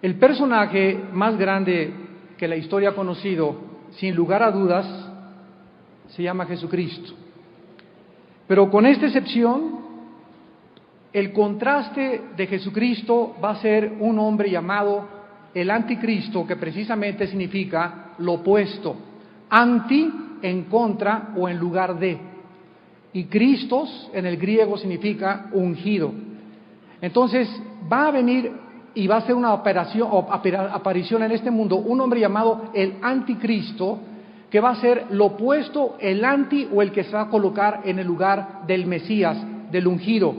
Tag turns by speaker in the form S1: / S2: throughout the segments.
S1: El personaje más grande que la historia ha conocido, sin lugar a dudas, se llama Jesucristo. Pero con esta excepción, el contraste de Jesucristo va a ser un hombre llamado el Anticristo, que precisamente significa lo opuesto. Anti, en contra o en lugar de. Y Cristos, en el griego, significa ungido. Entonces, va a venir y va a ser una aparición en este mundo, un hombre llamado el Anticristo, que va a ser lo opuesto, el anti o el que se va a colocar en el lugar del Mesías, del ungido,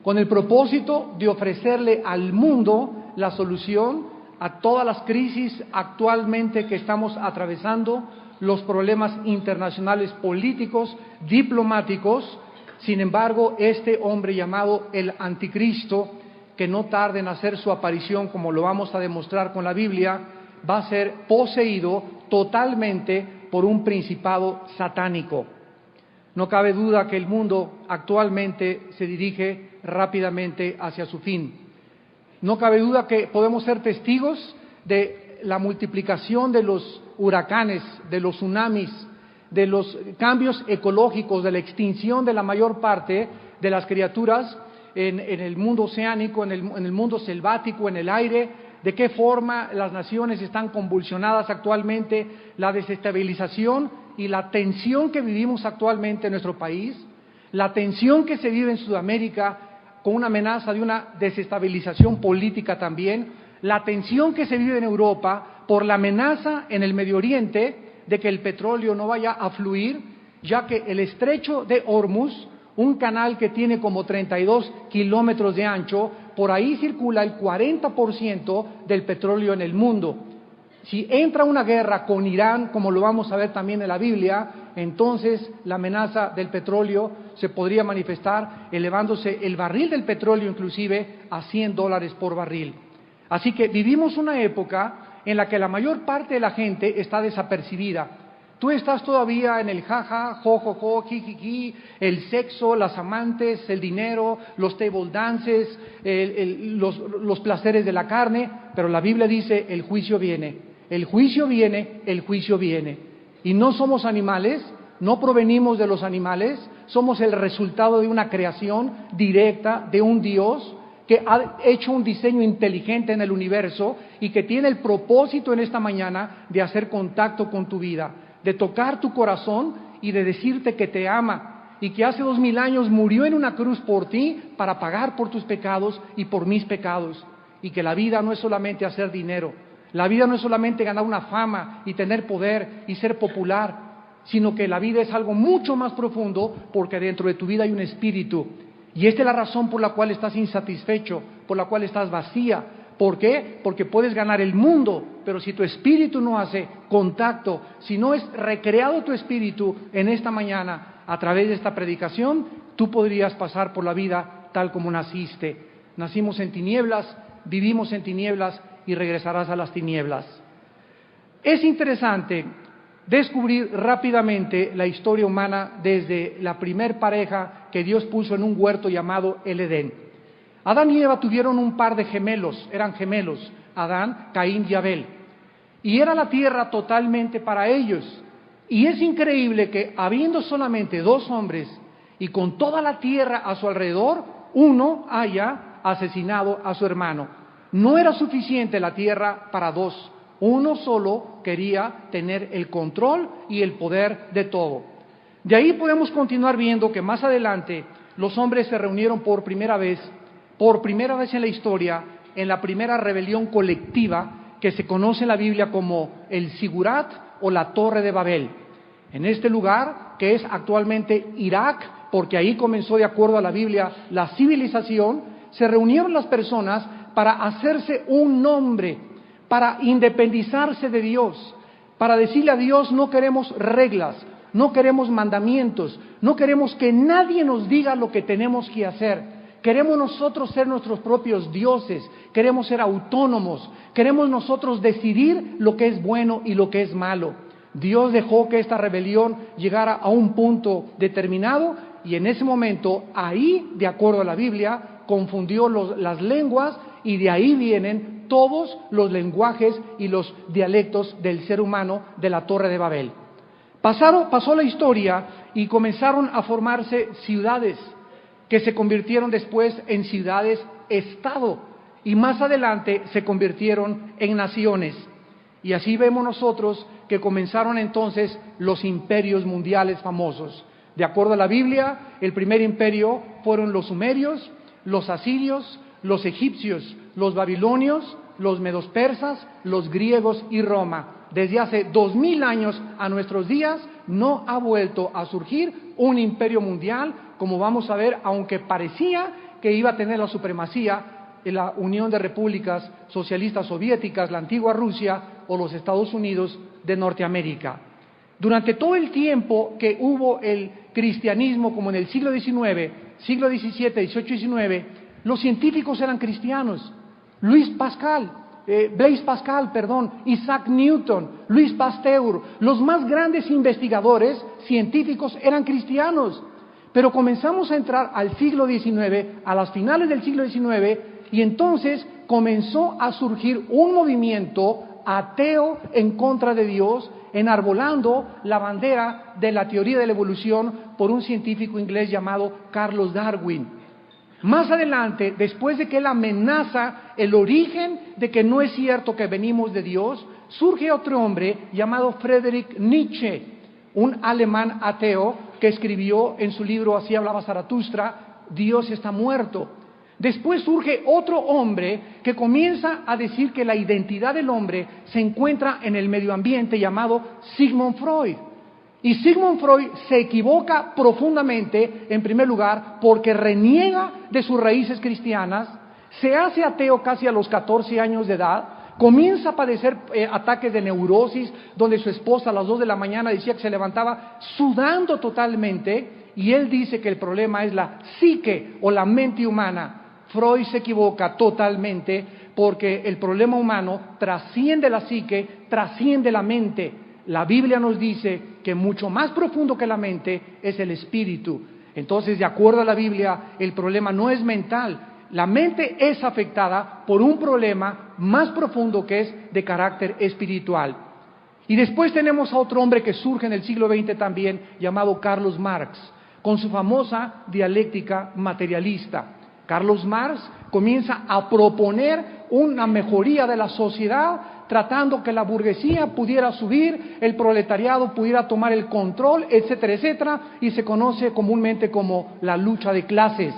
S1: con el propósito de ofrecerle al mundo la solución a todas las crisis actualmente que estamos atravesando, los problemas internacionales políticos, diplomáticos. Sin embargo, este hombre llamado el Anticristo, que no tarde en hacer su aparición, como lo vamos a demostrar con la Biblia, va a ser poseído totalmente por un principado satánico. No cabe duda que el mundo actualmente se dirige rápidamente hacia su fin. No cabe duda que podemos ser testigos de la multiplicación de los huracanes, de los tsunamis, de los cambios ecológicos, de la extinción de la mayor parte de las criaturas en el mundo oceánico, en el mundo selvático, en el aire, de qué forma las naciones están convulsionadas actualmente, la desestabilización y la tensión que vivimos actualmente en nuestro país, la tensión que se vive en Sudamérica con una amenaza de una desestabilización política también, la tensión que se vive en Europa por la amenaza en el Medio Oriente de que el petróleo no vaya a fluir, ya que el estrecho de Hormuz, un canal que tiene como 32 kilómetros de ancho, por ahí circula el 40% del petróleo en el mundo. Si entra una guerra con Irán, como lo vamos a ver también en la Biblia, entonces la amenaza del petróleo se podría manifestar elevándose el barril del petróleo inclusive a $100 por barril. Así que vivimos una época en la que la mayor parte de la gente está desapercibida. Tú estás todavía en el jaja, jojojo, jijiji, el sexo, las amantes, el dinero, los table dances, los placeres de la carne, pero la Biblia dice el juicio viene, el juicio viene, el juicio viene. Y no somos animales, no provenimos de los animales, somos el resultado de una creación directa de un Dios que ha hecho un diseño inteligente en el universo y que tiene el propósito en esta mañana de hacer contacto con tu vida, de tocar tu corazón y de decirte que te ama y que hace 2000 años murió en una cruz por ti para pagar por tus pecados y por mis pecados, y que la vida no es solamente hacer dinero, la vida no es solamente ganar una fama y tener poder y ser popular, sino que la vida es algo mucho más profundo, porque dentro de tu vida hay un espíritu, y esta es la razón por la cual estás insatisfecho, por la cual estás vacía. ¿Por qué? Porque puedes ganar el mundo, pero si tu espíritu no hace contacto, si no es recreado tu espíritu en esta mañana a través de esta predicación, tú podrías pasar por la vida tal como naciste. Nacimos en tinieblas, vivimos en tinieblas y regresarás a las tinieblas. Es interesante descubrir rápidamente la historia humana desde la primer pareja que Dios puso en un huerto llamado el Edén. Adán y Eva tuvieron un par de gemelos, eran gemelos, Adán, Caín y Abel. Y era la tierra totalmente para ellos. Y es increíble que habiendo solamente 2 hombres y con toda la tierra a su alrededor, uno haya asesinado a su hermano. No era suficiente la tierra para 2. Uno solo quería tener el control y el poder de todo. De ahí podemos continuar viendo que más adelante los hombres se reunieron por primera vez en la historia, en la primera rebelión colectiva que se conoce en la Biblia como el Sigurat o la Torre de Babel. En este lugar, que es actualmente Irak, porque ahí comenzó, de acuerdo a la Biblia, la civilización, se reunieron las personas para hacerse un nombre, para independizarse de Dios, para decirle a Dios: no queremos reglas, no queremos mandamientos, no queremos que nadie nos diga lo que tenemos que hacer. Queremos nosotros ser nuestros propios dioses, queremos ser autónomos, queremos nosotros decidir lo que es bueno y lo que es malo. Dios dejó que esta rebelión llegara a un punto determinado y en ese momento, ahí, de acuerdo a la Biblia, confundió las lenguas y de ahí vienen todos los lenguajes y los dialectos del ser humano de la Torre de Babel. Pasó la historia y comenzaron a formarse ciudades que se convirtieron después en ciudades-estado y más adelante se convirtieron en naciones. Y así vemos nosotros que comenzaron entonces los imperios mundiales famosos. De acuerdo a la Biblia, el primer imperio fueron los sumerios, los asirios, los egipcios, los babilonios, los medos persas, los griegos y Roma. Desde hace 2000 años a nuestros días no ha vuelto a surgir un imperio mundial, como vamos a ver, aunque parecía que iba a tener la supremacía en la Unión de Repúblicas Socialistas Soviéticas, la antigua Rusia o los Estados Unidos de Norteamérica. Durante todo el tiempo que hubo el cristianismo, como en el siglo XIX, siglo XVII, XVIII y XIX, los científicos eran cristianos. Blaise Pascal, Isaac Newton, Louis Pasteur, los más grandes investigadores científicos eran cristianos. Pero comenzamos a entrar al siglo XIX, a las finales del siglo XIX, y entonces comenzó a surgir un movimiento ateo en contra de Dios, enarbolando la bandera de la teoría de la evolución por un científico inglés llamado Carlos Darwin. Más adelante, después de que él amenaza el origen de que no es cierto que venimos de Dios, surge otro hombre llamado Friedrich Nietzsche, un alemán ateo que escribió en su libro Así hablaba Zaratustra, Dios está muerto. Después surge otro hombre que comienza a decir que la identidad del hombre se encuentra en el medio ambiente, llamado Sigmund Freud. Y Sigmund Freud se equivoca profundamente, en primer lugar, porque reniega de sus raíces cristianas, se hace ateo casi a los 14 años de edad, comienza a padecer ataques de neurosis, donde su esposa a las 2 de la mañana decía que se levantaba sudando totalmente, y él dice que el problema es la psique o la mente humana. Freud se equivoca totalmente porque el problema humano trasciende la psique, trasciende la mente. La Biblia nos dice que mucho más profundo que la mente es el espíritu. Entonces, de acuerdo a la Biblia, el problema no es mental. La mente es afectada por un problema más profundo que es de carácter espiritual. Y después tenemos a otro hombre que surge en el siglo XX también, llamado Carlos Marx, con su famosa dialéctica materialista. Carlos Marx comienza a proponer una mejoría de la sociedad, tratando que la burguesía pudiera subir, el proletariado pudiera tomar el control, etcétera, etcétera, y se conoce comúnmente como la lucha de clases.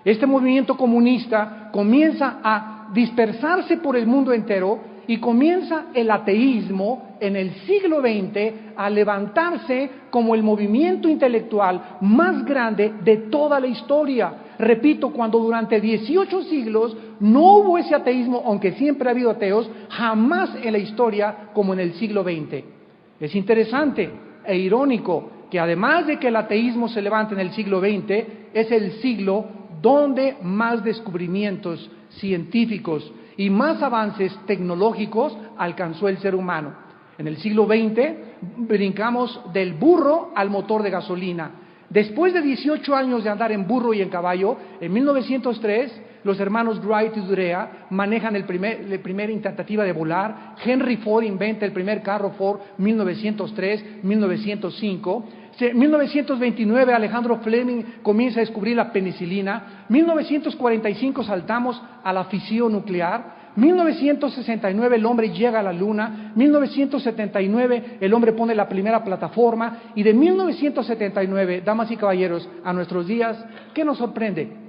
S1: Este movimiento comunista comienza a dispersarse por el mundo entero y comienza el ateísmo en el siglo XX a levantarse como el movimiento intelectual más grande de toda la historia. Repito, cuando durante 18 siglos no hubo ese ateísmo, aunque siempre ha habido ateos, jamás en la historia como en el siglo XX. Es interesante e irónico que además de que el ateísmo se levanta en el siglo XX, es el siglo donde más descubrimientos científicos y más avances tecnológicos alcanzó el ser humano. En el siglo XX brincamos del burro al motor de gasolina. Después de 18 años de andar en burro y en caballo, en 1903 los hermanos Wright y Durea manejan la primera tentativa de volar. Henry Ford inventa el primer carro Ford, 1903, 1905. En 1929 Alejandro Fleming comienza a descubrir la penicilina. 1945 saltamos a la fisión nuclear. 1969 el hombre llega a la luna. 1979 el hombre pone la primera plataforma. Y de 1979, damas y caballeros, a nuestros días, ¿qué nos sorprende?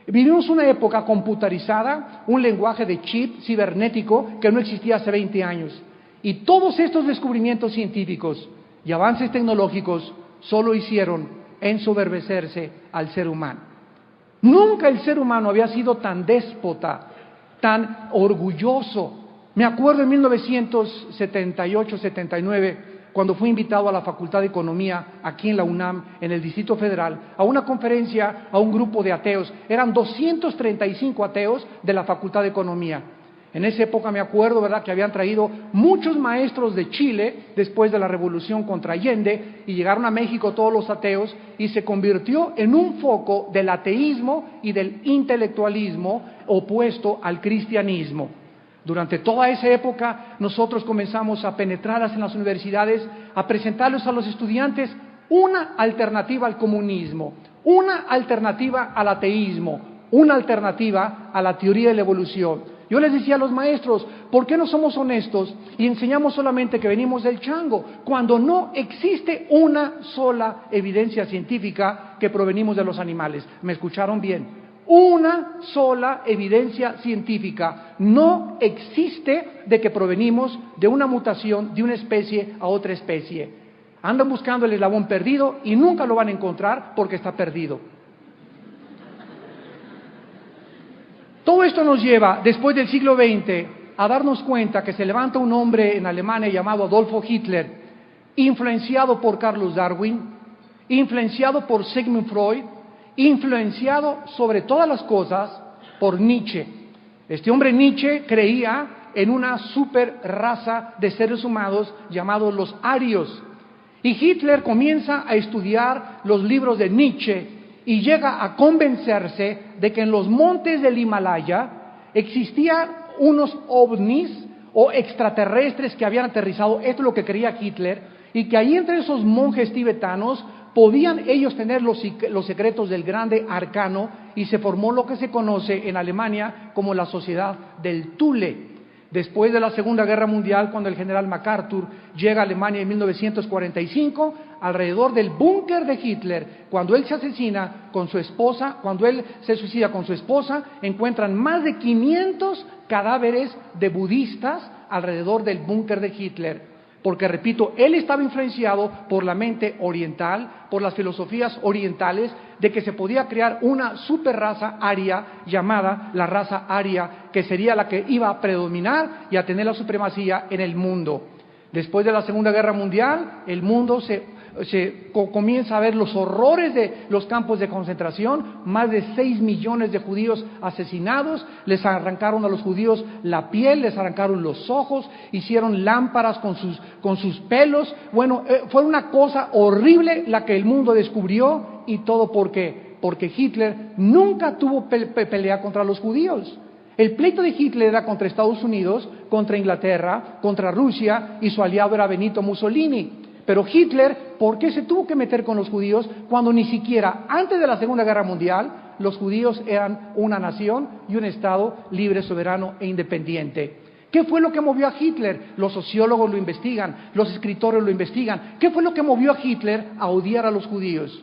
S1: Vivimos una época computarizada, un lenguaje de chip cibernético que no existía hace 20 años. Y todos estos descubrimientos científicos y avances tecnológicos solo hicieron ensoberbecerse al ser humano. Nunca el ser humano había sido tan déspota, tan orgulloso. Me acuerdo en 1978-79, cuando fui invitado a la Facultad de Economía, aquí en la UNAM, en el Distrito Federal, a una conferencia a un grupo de ateos. Eran 235 ateos de la Facultad de Economía. En esa época me acuerdo, ¿verdad?, que habían traído muchos maestros de Chile después de la revolución contra Allende y llegaron a México todos los ateos y se convirtió en un foco del ateísmo y del intelectualismo opuesto al cristianismo. Durante toda esa época nosotros comenzamos a penetrarlas en las universidades, a presentarles a los estudiantes una alternativa al comunismo, una alternativa al ateísmo, una alternativa a la teoría de la evolución. Yo les decía a los maestros, ¿por qué no somos honestos y enseñamos solamente que venimos del chango, cuando no existe una sola evidencia científica que provenimos de los animales? ¿Me escucharon bien? Una sola evidencia científica no existe de que provenimos de una mutación de una especie a otra especie. Andan buscando el eslabón perdido y nunca lo van a encontrar porque está perdido. Todo esto nos lleva, después del siglo XX, a darnos cuenta que se levanta un hombre en Alemania llamado Adolfo Hitler, influenciado por Carlos Darwin, influenciado por Sigmund Freud, influenciado sobre todas las cosas por Nietzsche. Este hombre Nietzsche creía en una super raza de seres humanos llamados los arios. Y Hitler comienza a estudiar los libros de Nietzsche y llega a convencerse de que en los montes del Himalaya existían unos ovnis o extraterrestres que habían aterrizado, esto es lo que creía Hitler, y que ahí entre esos monjes tibetanos podían ellos tener los secretos del grande arcano, y se formó lo que se conoce en Alemania como la Sociedad del Thule. Después de la Segunda Guerra Mundial, cuando el general MacArthur llega a Alemania en 1945, alrededor del búnker de Hitler, cuando él se asesina con su esposa, cuando él se suicida con su esposa, encuentran más de 500 cadáveres de budistas alrededor del búnker de Hitler. Porque, repito, él estaba influenciado por la mente oriental, por las filosofías orientales, de que se podía crear una super raza aria llamada la raza aria, que sería la que iba a predominar y a tener la supremacía en el mundo. Después de la Segunda Guerra Mundial, el mundo comienza a ver los horrores de los campos de concentración, más de 6 millones de judíos asesinados, les arrancaron a los judíos la piel, les arrancaron los ojos, hicieron lámparas con sus pelos. Bueno, fue una cosa horrible la que el mundo descubrió, y todo ¿por qué? Porque Hitler nunca tuvo pelea contra los judíos. El pleito de Hitler era contra Estados Unidos, contra Inglaterra, contra Rusia, y su aliado era Benito Mussolini. Pero Hitler, ¿por qué se tuvo que meter con los judíos cuando ni siquiera antes de la Segunda Guerra Mundial los judíos eran una nación y un Estado libre, soberano e independiente? ¿Qué fue lo que movió a Hitler? Los sociólogos lo investigan, los escritores lo investigan. ¿Qué fue lo que movió a Hitler a odiar a los judíos?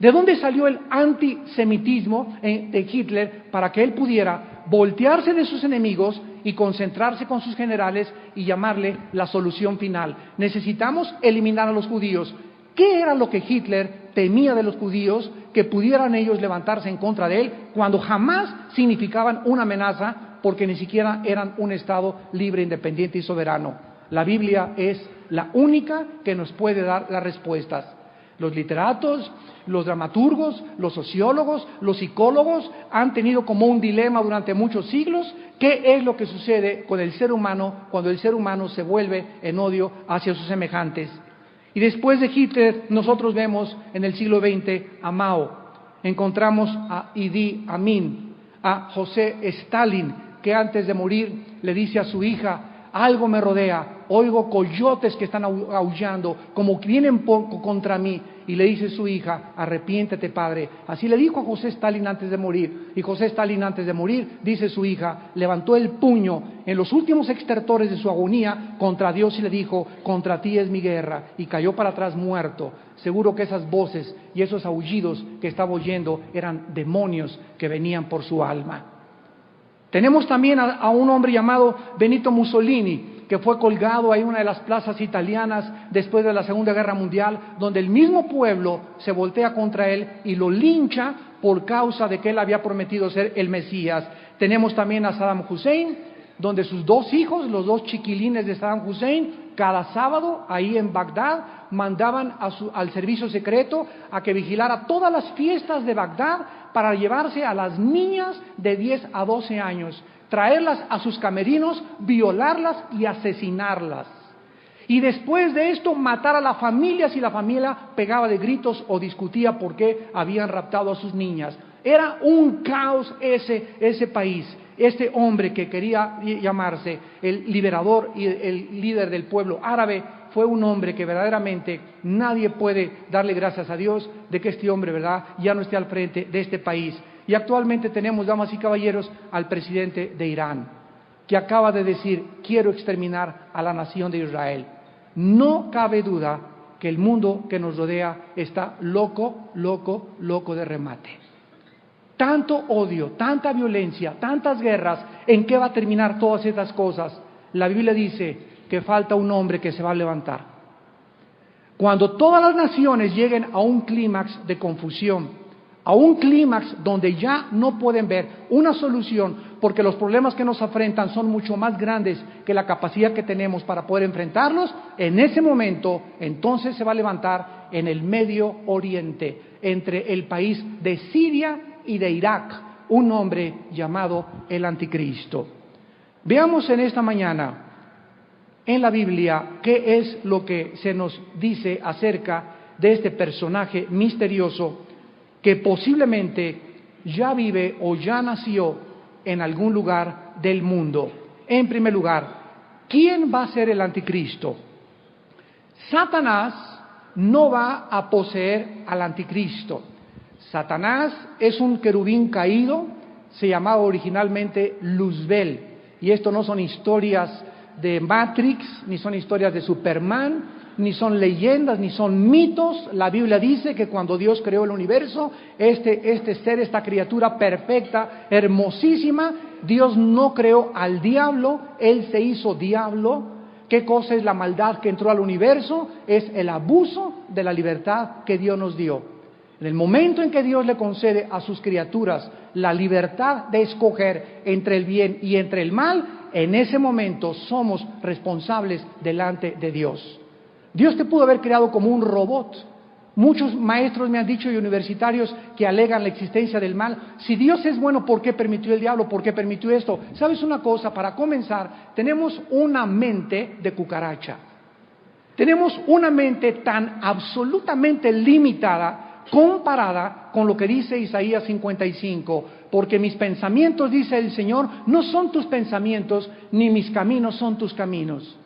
S1: ¿De dónde salió el antisemitismo de Hitler para que él pudiera voltearse de sus enemigos y concentrarse con sus generales y llamarle la solución final? Necesitamos eliminar a los judíos. ¿Qué era lo que Hitler temía de los judíos que pudieran ellos levantarse en contra de él cuando jamás significaban una amenaza, porque ni siquiera eran un Estado libre, independiente y soberano? La Biblia es la única que nos puede dar las respuestas. Los literatos, los dramaturgos, los sociólogos, los psicólogos han tenido como un dilema durante muchos siglos: ¿qué es lo que sucede con el ser humano cuando el ser humano se vuelve en odio hacia sus semejantes? Y después de Hitler nosotros vemos en el siglo XX a Mao, encontramos a Idi Amin, a José Stalin, que antes de morir le dice a su hija: algo me rodea, oigo coyotes que están aullando, como que vienen contra mí. Y le dice su hija: arrepiéntete, padre. Así le dijo a José Stalin antes de morir. Y José Stalin antes de morir, dice su hija, levantó el puño en los últimos estertores de su agonía contra Dios y le dijo: contra ti es mi guerra. Y cayó para atrás muerto. Seguro que esas voces y esos aullidos que estaba oyendo eran demonios que venían por su alma. Tenemos también a un hombre llamado Benito Mussolini, que fue colgado ahí en una de las plazas italianas después de la Segunda Guerra Mundial, donde el mismo pueblo se voltea contra él y lo lincha por causa de que él había prometido ser el Mesías. Tenemos también a Saddam Hussein, donde sus dos hijos, los dos chiquilines de Saddam Hussein, cada sábado ahí en Bagdad mandaban al servicio secreto a que vigilara todas las fiestas de Bagdad para llevarse a las niñas de 10 a 12 años, traerlas a sus camerinos, violarlas y asesinarlas. Y después de esto matar a la familia si la familia pegaba de gritos o discutía por qué habían raptado a sus niñas. Era un caos ese país. Este hombre que quería llamarse el liberador y el líder del pueblo árabe fue un hombre que verdaderamente nadie puede darle gracias a Dios de que este hombre, ¿verdad?, ya no esté al frente de este país. Y actualmente tenemos, damas y caballeros, al presidente de Irán, que acaba de decir: quiero exterminar a la nación de Israel. No cabe duda que el mundo que nos rodea está loco de remate. Tanto odio, tanta violencia, tantas guerras, ¿en qué va a terminar todas estas cosas? La Biblia dice que falta un hombre que se va a levantar. Cuando todas las naciones lleguen a un clímax de confusión, a un clímax donde ya no pueden ver una solución, porque los problemas que nos afrentan son mucho más grandes que la capacidad que tenemos para poder enfrentarlos, en ese momento, entonces se va a levantar en el Medio Oriente, entre el país de Siria y de Irak, un hombre llamado el Anticristo. Veamos en esta mañana en la Biblia qué es lo que se nos dice acerca de este personaje misterioso que posiblemente ya vive o ya nació en algún lugar del mundo. En primer lugar, ¿quién va a ser el Anticristo? Satanás no va a poseer al Anticristo. Satanás es un querubín caído, se llamaba originalmente Luzbel, y esto no son historias de Matrix, ni son historias de Superman, ni son leyendas, ni son mitos. La Biblia dice que cuando Dios creó el universo, este ser, esta criatura perfecta, hermosísima, Dios no creó al diablo, Él se hizo diablo. ¿Qué cosa es la maldad que entró al universo? Es el abuso de la libertad que Dios nos dio. En el momento en que Dios le concede a sus criaturas la libertad de escoger entre el bien y entre el mal, en ese momento somos responsables delante de Dios. Dios te pudo haber creado como un robot. Muchos maestros me han dicho y universitarios que alegan la existencia del mal. Si Dios es bueno, ¿por qué permitió el diablo? ¿Por qué permitió esto? ¿Sabes una cosa? Para comenzar, tenemos una mente de cucaracha. Tenemos una mente tan absolutamente limitada comparada con lo que dice Isaías 55, porque mis pensamientos, dice el Señor, no son tus pensamientos, ni mis caminos son tus caminos.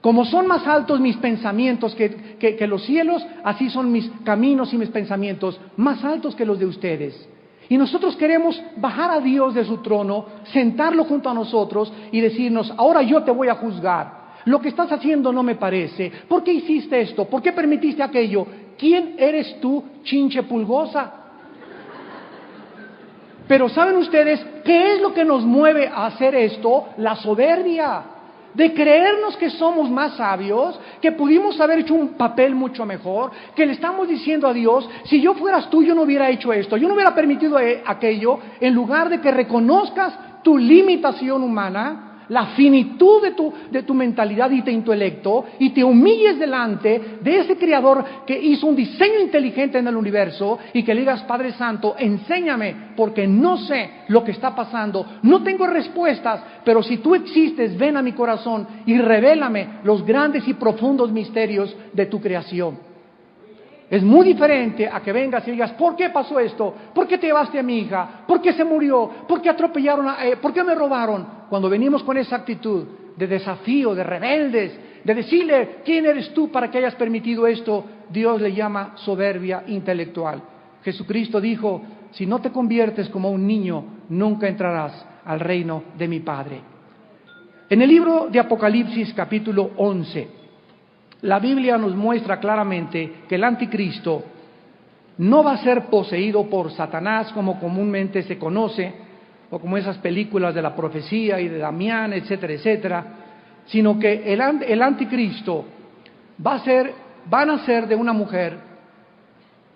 S1: Como son más altos mis pensamientos que los cielos, así son mis caminos y mis pensamientos más altos que los de ustedes. Y nosotros queremos bajar a Dios de su trono, sentarlo junto a nosotros y decirnos: ahora yo te voy a juzgar. Lo que estás haciendo no me parece. ¿Por qué hiciste esto? ¿Por qué permitiste aquello? ¿Quién eres tú, chinche pulgosa? Pero ¿saben ustedes qué es lo que nos mueve a hacer esto? La soberbia. De creernos que somos más sabios, que pudimos haber hecho un papel mucho mejor, que le estamos diciendo a Dios: si yo fueras tú, yo no hubiera hecho esto, yo no hubiera permitido aquello, en lugar de que reconozcas tu limitación humana, la finitud de tu mentalidad y de tu intelecto, y te humilles delante de ese Creador que hizo un diseño inteligente en el universo, y que le digas: Padre Santo, enséñame, porque no sé lo que está pasando, no tengo respuestas, pero si tú existes, ven a mi corazón y revélame los grandes y profundos misterios de tu creación. Es muy diferente a que vengas y digas: ¿por qué pasó esto? ¿Por qué te llevaste a mi hija? ¿Por qué se murió? ¿Por qué atropellaron? ¿Por qué me robaron? Cuando venimos con esa actitud de desafío, de rebeldes, de decirle: ¿quién eres tú para que hayas permitido esto?, Dios le llama soberbia intelectual. Jesucristo dijo: si no te conviertes como un niño, nunca entrarás al reino de mi Padre. En el libro de Apocalipsis, capítulo 11, la Biblia nos muestra claramente que el Anticristo no va a ser poseído por Satanás como comúnmente se conoce, o como esas películas de la profecía y de Damián, etcétera, etcétera, sino que el Anticristo va a nacer de una mujer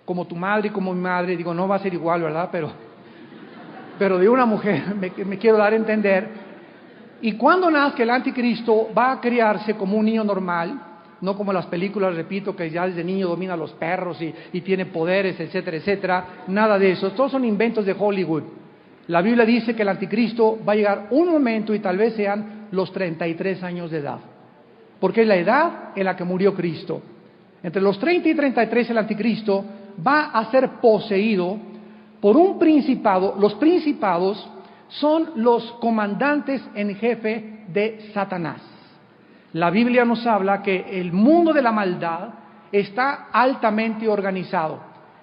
S1: como tu madre y como mi madre. Digo, no va a ser igual, ¿verdad? Pero de una mujer, me quiero dar a entender. Y cuando nazca el Anticristo, va a criarse como un niño normal, no como las películas, repito, que ya desde niño domina a los perros y tiene poderes, etcétera, etcétera. Nada de eso. Todos son inventos de Hollywood. La Biblia dice que el Anticristo va a llegar un momento, y tal vez sean los 33 años de edad, porque es la edad en la que murió Cristo. Entre los 30 y 33 el Anticristo va a ser poseído por un principado. Los principados son los comandantes en jefe de Satanás. La Biblia nos habla que el mundo de la maldad está altamente organizado.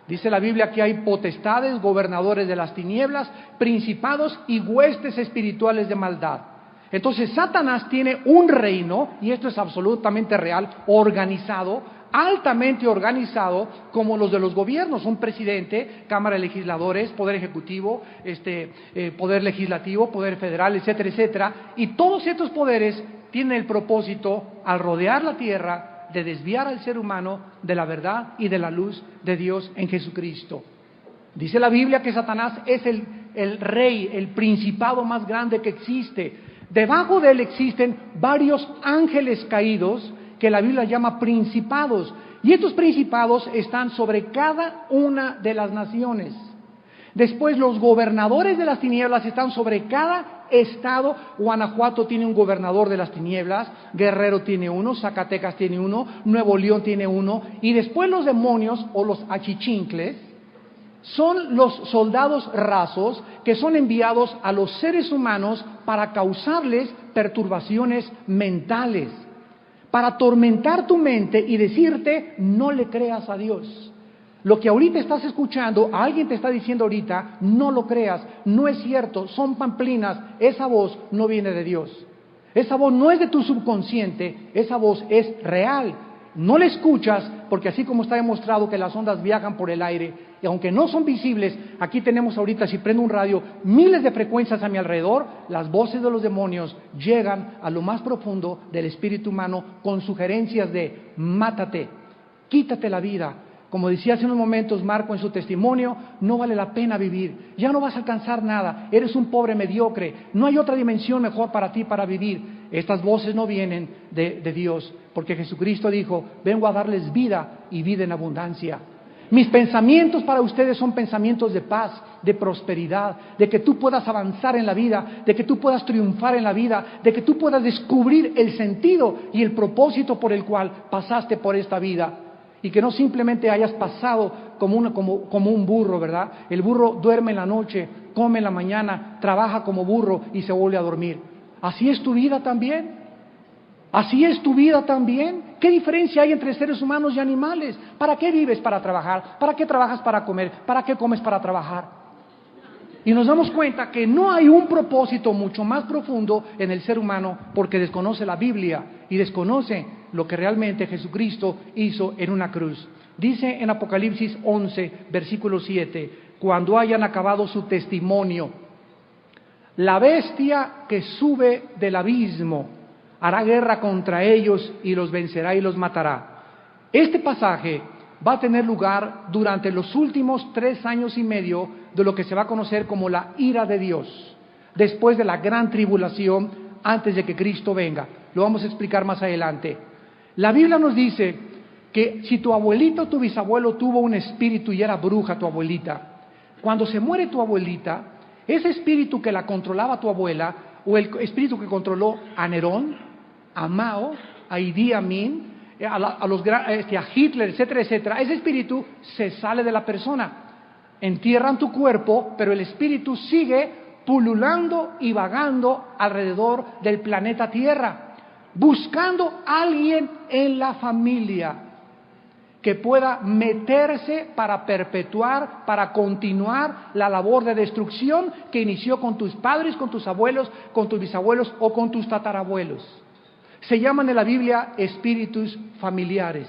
S1: Dice la Biblia que hay potestades, gobernadores de las tinieblas, principados y huestes espirituales de maldad. Entonces Satanás tiene un reino, y esto es absolutamente real, organizado, altamente organizado, como los de los gobiernos, un presidente, cámara de legisladores, poder ejecutivo, poder legislativo, poder federal, etcétera, etcétera, y todos estos poderes tienen el propósito, al rodear la tierra, de desviar al ser humano de la verdad y de la luz de Dios en Jesucristo. Dice la Biblia que Satanás es el rey, el principado más grande que existe. Debajo de él existen varios ángeles caídos que la Biblia llama principados. Y estos principados están sobre cada una de las naciones. Después los gobernadores de las tinieblas están sobre cada estado. Guanajuato tiene un gobernador de las tinieblas, Guerrero tiene uno, Zacatecas tiene uno, Nuevo León tiene uno. Y después los demonios o los achichincles son los soldados rasos que son enviados a los seres humanos para causarles perturbaciones mentales, para atormentar tu mente y decirte no le creas a Dios. Lo que ahorita estás escuchando, alguien te está diciendo ahorita, no lo creas, no es cierto, son pamplinas, esa voz no viene de Dios. Esa voz no es de tu subconsciente, esa voz es real. No la escuchas porque así como está demostrado que las ondas viajan por el aire, y aunque no son visibles, aquí tenemos ahorita, si prendo un radio, miles de frecuencias a mi alrededor, las voces de los demonios llegan a lo más profundo del espíritu humano con sugerencias de mátate, quítate la vida. Como decía hace unos momentos Marco en su testimonio, no vale la pena vivir, ya no vas a alcanzar nada, eres un pobre mediocre, no hay otra dimensión mejor para ti para vivir. Estas voces no vienen de Dios, porque Jesucristo dijo, vengo a darles vida y vida en abundancia. Mis pensamientos para ustedes son pensamientos de paz, de prosperidad, de que tú puedas avanzar en la vida, de que tú puedas triunfar en la vida, de que tú puedas descubrir el sentido y el propósito por el cual pasaste por esta vida. Y que no simplemente hayas pasado como un burro, ¿verdad? El burro duerme en la noche, come en la mañana, trabaja como burro y se vuelve a dormir. ¿Así es tu vida también? ¿Así es tu vida también? ¿Qué diferencia hay entre seres humanos y animales? ¿Para qué vives para trabajar? ¿Para qué trabajas para comer? ¿Para qué comes para trabajar? Y nos damos cuenta que no hay un propósito mucho más profundo en el ser humano porque desconoce la Biblia y desconoce lo que realmente Jesucristo hizo en una cruz. Dice en Apocalipsis 11, versículo 7, cuando hayan acabado su testimonio, la bestia que sube del abismo hará guerra contra ellos y los vencerá y los matará. Este pasaje va a tener lugar durante los últimos 3 años y medio de lo que se va a conocer como la ira de Dios, después de la gran tribulación, antes de que Cristo venga. Lo vamos a explicar más adelante. La Biblia nos dice que si tu abuelito o tu bisabuelo tuvo un espíritu y era bruja tu abuelita, cuando se muere tu abuelita, ese espíritu que la controlaba tu abuela, o el espíritu que controló a Nerón, a Mao, a Idi Amin, a Hitler, etcétera, etcétera, ese espíritu se sale de la persona. Entierran tu cuerpo, pero el espíritu sigue pululando y vagando alrededor del planeta Tierra, buscando a alguien en la familia que pueda meterse para perpetuar, para continuar la labor de destrucción que inició con tus padres, con tus abuelos, con tus bisabuelos o con tus tatarabuelos. Se llaman en la Biblia espíritus familiares.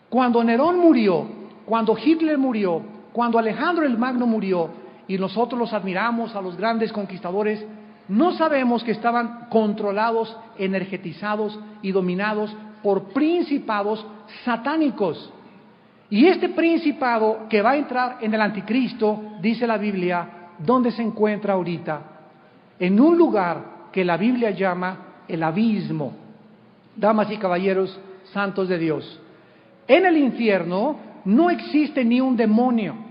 S1: Cuando Nerón murió, cuando Hitler murió, cuando Alejandro el Magno murió, y nosotros los admiramos a los grandes conquistadores, no sabemos que estaban controlados, energetizados y dominados por principados satánicos. Y este principado que va a entrar en el anticristo, dice la Biblia, ¿dónde se encuentra ahorita? En un lugar que la Biblia llama el abismo. Damas y caballeros santos de Dios, en el infierno no existe ni un demonio.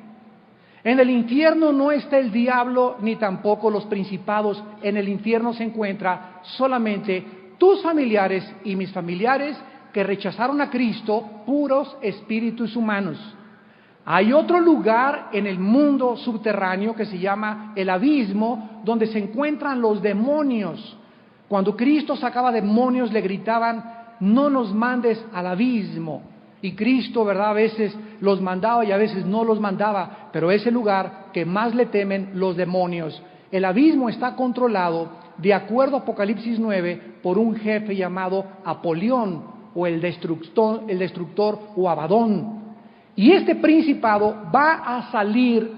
S1: En el infierno no está el diablo ni tampoco los principados. En el infierno se encuentra solamente tus familiares y mis familiares que rechazaron a Cristo, puros espíritus humanos. Hay otro lugar en el mundo subterráneo que se llama el abismo, donde se encuentran los demonios. Cuando Cristo sacaba demonios, le gritaban: no nos mandes al abismo. Y Cristo, ¿verdad?, a veces los mandaba y a veces no los mandaba, pero es el lugar que más le temen los demonios. El abismo está controlado, de acuerdo a Apocalipsis 9, por un jefe llamado Apolión, o el destructor o Abadón. Y este principado va a salir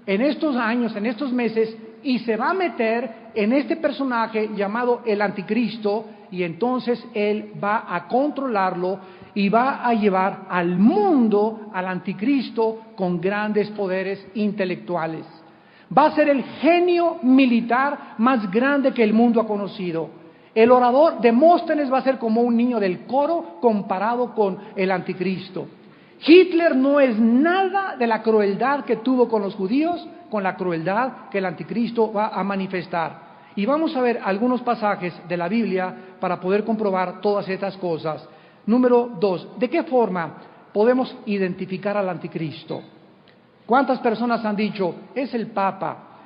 S1: en estos años, en estos meses, y se va a meter en este personaje llamado el Anticristo, y entonces él va a controlarlo y va a llevar al mundo al Anticristo con grandes poderes intelectuales. Va a ser el genio militar más grande que el mundo ha conocido. El orador Demóstenes va a ser como un niño del coro comparado con el Anticristo. Hitler no es nada de la crueldad que tuvo con los judíos, con la crueldad que el Anticristo va a manifestar. Y vamos a ver algunos pasajes de la Biblia para poder comprobar todas estas cosas. Número 2, ¿de qué forma podemos identificar al Anticristo? ¿Cuántas personas han dicho: es el Papa,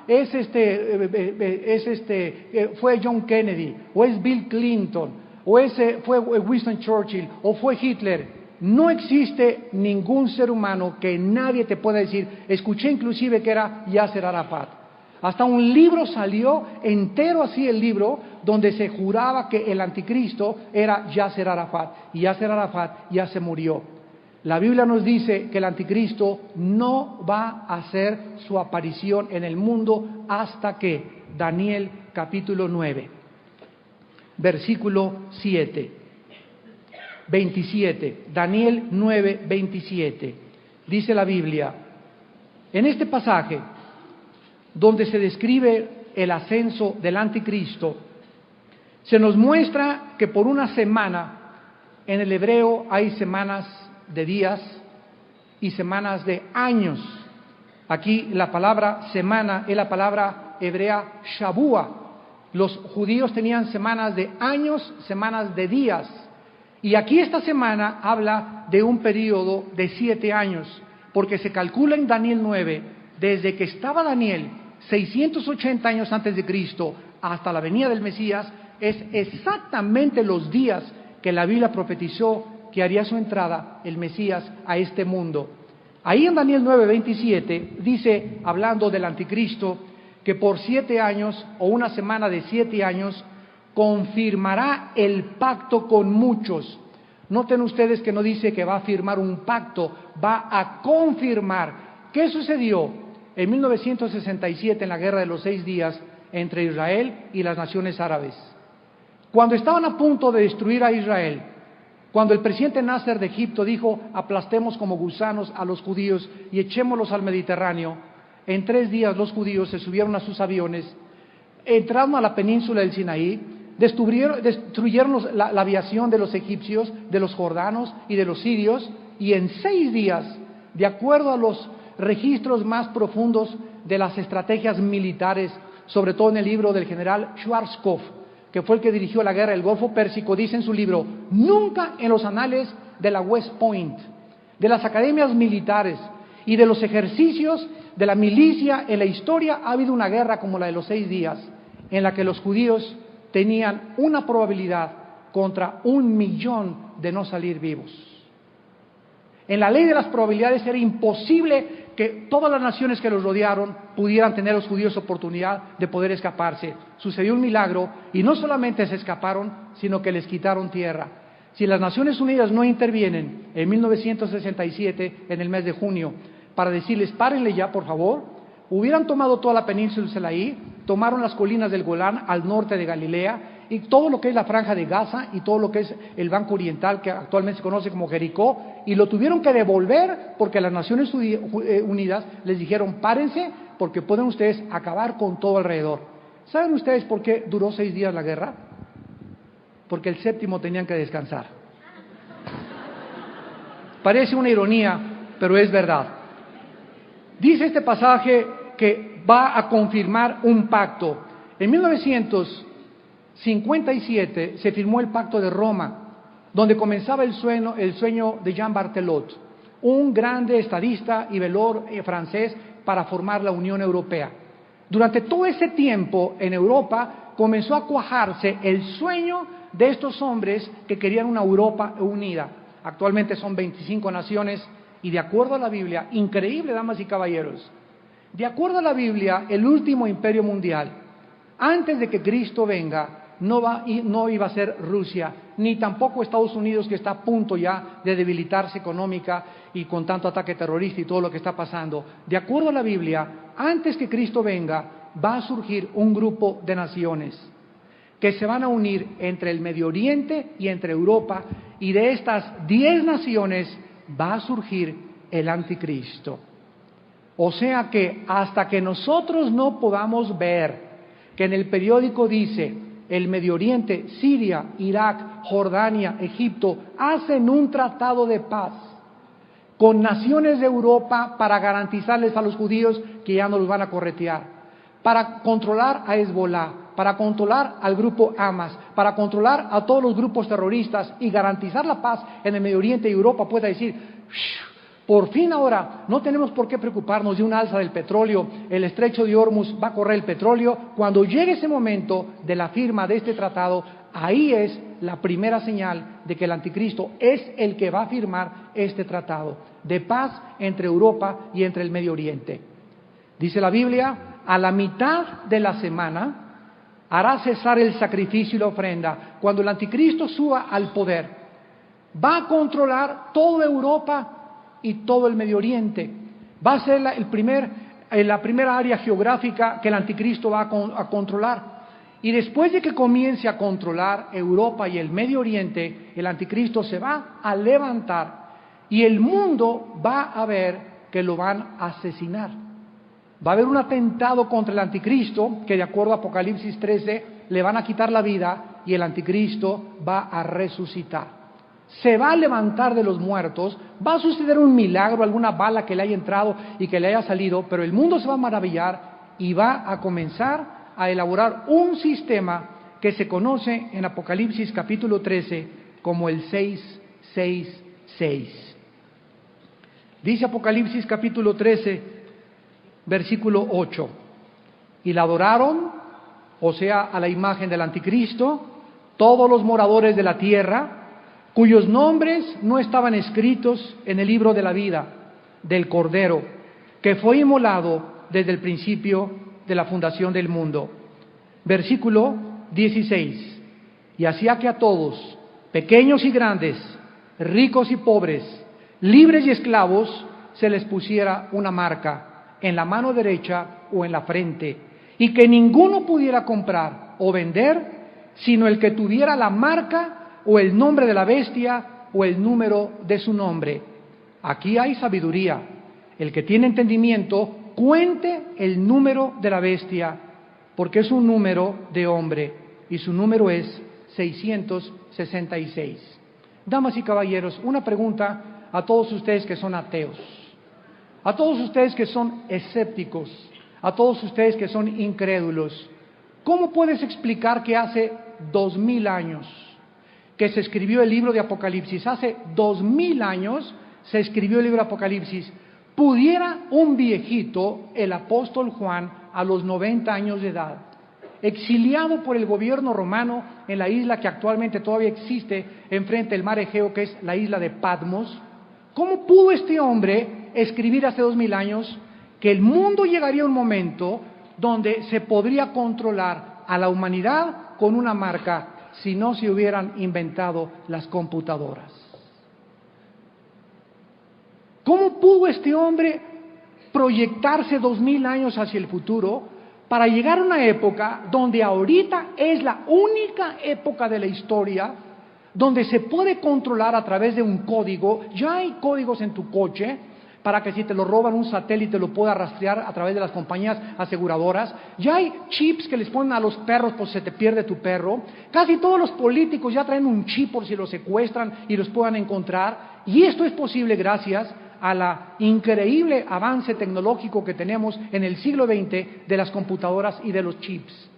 S1: fue John Kennedy, o es Bill Clinton, o fue Winston Churchill, o fue Hitler? No existe ningún ser humano que nadie te pueda decir. Escuché inclusive que era Yasser Arafat. Hasta un libro salió entero así, el libro, donde se juraba que el Anticristo era Yasser Arafat. Y Yasser Arafat ya se murió. La Biblia nos dice que el Anticristo no va a hacer su aparición en el mundo hasta que Daniel capítulo 9, versículo 27, Daniel 9, 27, dice la Biblia, en este pasaje, donde se describe el ascenso del Anticristo, se nos muestra que por una semana, en el hebreo hay semanas de días y semanas de años. Aquí la palabra semana es la palabra hebrea Shabua. Los judíos tenían semanas de años, semanas de días. Y aquí esta semana habla de un periodo de 7 años, porque se calcula en Daniel 9, desde que estaba Daniel 680 años antes de Cristo hasta la venida del Mesías, es exactamente los días que la Biblia profetizó que haría su entrada el Mesías a este mundo. Ahí en Daniel 9, 27 dice, hablando del Anticristo, que por 7 años o una semana de 7 años confirmará el pacto con muchos. Noten ustedes que no dice que va a firmar un pacto, va a confirmar. ¿Qué sucedió en 1967 en la Guerra de los 6 días entre Israel y las naciones árabes? Cuando estaban a punto de destruir a Israel, cuando el presidente Nasser de Egipto dijo: aplastemos como gusanos a los judíos y echémoslos al Mediterráneo, en 3 días los judíos se subieron a sus aviones, entraron a la península del Sinaí, destruyeron la aviación de los egipcios, de los jordanos y de los sirios, y en 6 días, de acuerdo a los registros más profundos de las estrategias militares, sobre todo en el libro del general Schwarzkopf, que fue el que dirigió la guerra del Golfo Pérsico, dice en su libro: nunca en los anales de la West Point, de las academias militares y de los ejercicios de la milicia en la historia ha habido una guerra como la de los 6 días, en la que los judíos tenían una probabilidad contra 1.000.000 de no salir vivos. En la ley de las probabilidades era imposible que todas las naciones que los rodearon pudieran tener los judíos oportunidad de poder escaparse. Sucedió un milagro y no solamente se escaparon, sino que les quitaron tierra. Si las Naciones Unidas no intervienen en 1967, en el mes de junio, para decirles: párenle ya, por favor, hubieran tomado toda la península del Sinaí, tomaron las colinas del Golán al norte de Galilea y todo lo que es la franja de Gaza y todo lo que es el Banco Oriental, que actualmente se conoce como Jericó, y lo tuvieron que devolver porque las Naciones Unidas les dijeron: párense porque pueden ustedes acabar con todo alrededor. ¿Saben ustedes por qué duró 6 días la guerra? Porque el 7º tenían que descansar. Parece una ironía, pero es verdad. Dice este pasaje que va a confirmar un pacto. En 1957 se firmó el Pacto de Roma, donde comenzaba el sueño de Jean Barthelot. un grande estadista y velor francés para formar la Unión Europea. Durante todo ese tiempo en Europa comenzó a cuajarse el sueño de estos hombres que querían una Europa unida. Actualmente son 25 naciones y de acuerdo a la Biblia, increíble, damas y caballeros, de acuerdo a la Biblia, el último imperio mundial, antes de que Cristo venga, no iba a ser Rusia, ni tampoco Estados Unidos, que está a punto ya de debilitarse económica y con tanto ataque terrorista y todo lo que está pasando. De acuerdo a la Biblia, antes que Cristo venga, va a surgir un grupo de naciones que se van a unir entre el Medio Oriente y entre Europa, y de estas 10 naciones va a surgir el anticristo. O sea que hasta que nosotros no podamos ver que en el periódico dice el Medio Oriente, Siria, Irak, Jordania, Egipto, hacen un tratado de paz con naciones de Europa para garantizarles a los judíos que ya no los van a corretear, para controlar a Hezbolá, para controlar al grupo Hamas, para controlar a todos los grupos terroristas y garantizar la paz en el Medio Oriente y Europa, pueda decir, por fin ahora no tenemos por qué preocuparnos de un alza del petróleo, el estrecho de Hormuz va a correr el petróleo. Cuando llegue ese momento de la firma de este tratado, ahí es la primera señal de que el anticristo es el que va a firmar este tratado de paz entre Europa y entre el Medio Oriente. Dice la Biblia, a la mitad de la semana hará cesar el sacrificio y la ofrenda. Cuando el anticristo suba al poder, va a controlar toda Europa y todo el Medio Oriente. Va a ser la primera área geográfica que el anticristo va a controlar. Y después de que comience a controlar Europa y el Medio Oriente, el anticristo se va a levantar y el mundo va a ver que lo van a asesinar. Va a haber un atentado contra el anticristo que, de acuerdo a Apocalipsis 13, le van a quitar la vida y el anticristo va a resucitar. Se va a levantar de los muertos, va a suceder un milagro, alguna bala que le haya entrado y que le haya salido, pero el mundo se va a maravillar y va a comenzar a elaborar un sistema que se conoce en Apocalipsis capítulo 13 como el 666. Dice Apocalipsis capítulo 13, versículo 8, y la adoraron, o sea, a la imagen del anticristo, todos los moradores de la tierra, cuyos nombres no estaban escritos en el libro de la vida del Cordero, que fue inmolado desde el principio de la fundación del mundo. Versículo 16, y hacía que a todos, pequeños y grandes, ricos y pobres, libres y esclavos, se les pusiera una marca en la mano derecha o en la frente, y que ninguno pudiera comprar o vender, sino el que tuviera la marca o el nombre de la bestia o el número de su nombre. Aquí hay sabiduría. El que tiene entendimiento, cuente el número de la bestia, porque es un número de hombre, y su número es 666. Damas y caballeros, una pregunta a todos ustedes que son ateos, a todos ustedes que son escépticos, a todos ustedes que son incrédulos. ¿Cómo puedes explicar que hace 2000 años que se escribió el libro de Apocalipsis, hace 2000 años se escribió el libro de Apocalipsis, pudiera un viejito, el apóstol Juan, a los 90 años de edad, exiliado por el gobierno romano en la isla que actualmente todavía existe enfrente del mar Egeo, que es la isla de Patmos, cómo pudo este hombre escribir hace 2000 años que el mundo llegaría a un momento donde se podría controlar a la humanidad con una marca si no se hubieran inventado las computadoras? ¿Cómo pudo este hombre proyectarse 2000 años hacia el futuro para llegar a una época donde ahorita es la única época de la historia donde se puede controlar a través de un código? Ya hay códigos en tu coche para que si te lo roban un satélite lo pueda rastrear a través de las compañías aseguradoras. Ya hay chips que les ponen a los perros por si se te pierde tu perro. Casi todos los políticos ya traen un chip por si los secuestran y los puedan encontrar. Y esto es posible gracias a la increíble avance tecnológico que tenemos en el siglo XX de las computadoras y de los chips.